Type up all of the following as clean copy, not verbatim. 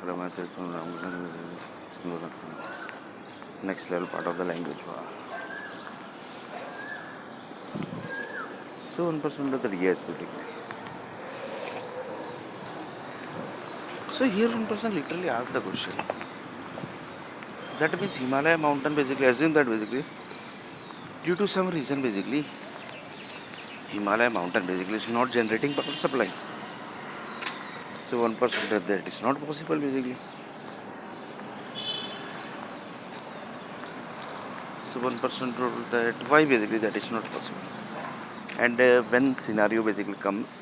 Rama says next level part of the language. So 1% of the yes basically. So here one person literally asked the question. That means Himalaya mountain basically assume that basically due to some reason basically Himalaya mountain basically is not generating power supply. So 1% that is not possible basically. So 1% rule that why basically that is not possible. And when scenario basically comes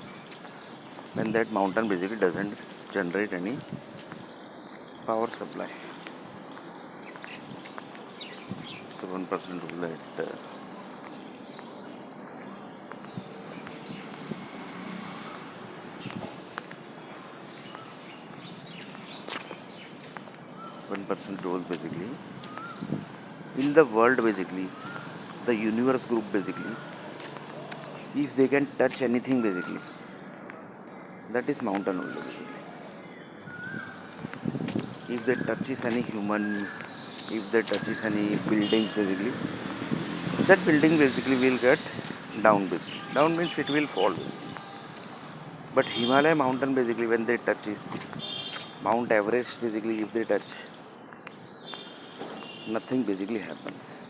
when that mountain basically doesn't generate any power supply. So 1% rule that 1% rule basically in the world basically the universe group basically if they can touch anything basically that is mountain only basically. If they touches any human, if they touches any buildings basically that building basically will get down basically. Down means it will fall. But Himalaya mountain basically when they touches Mount Everest basically if they touch nothing basically happens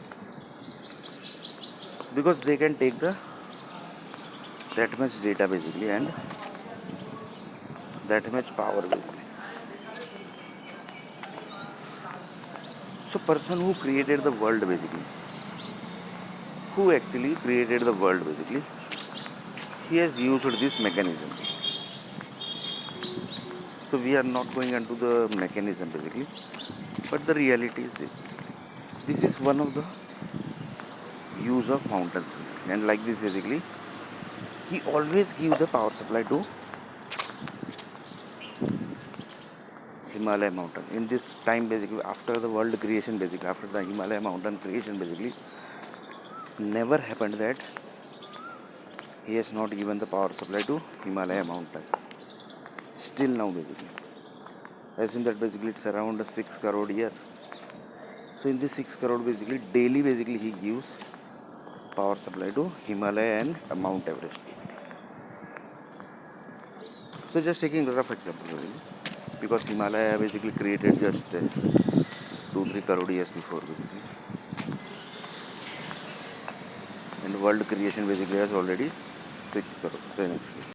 because they can take the that much data basically and that much power basically. So person who created the world basically, who actually created the world basically, he has used this mechanism. So we are not going into the mechanism basically, but the reality is this. This is one of the use of mountains basically. And like this basically, he always give the power supply to Himalaya mountain. In this time basically, after the world creation basically, after the Himalaya mountain creation basically, never happened that he has not given the power supply to Himalaya mountain. Still now basically. I assume that basically it's around 6 crore year. So in this 6 crore basically daily basically he gives power supply to Himalaya and Mount Everest. So just taking a rough example basically, because Himalaya basically created just 2-3 crore years before basically, and world creation basically has already 6 crore.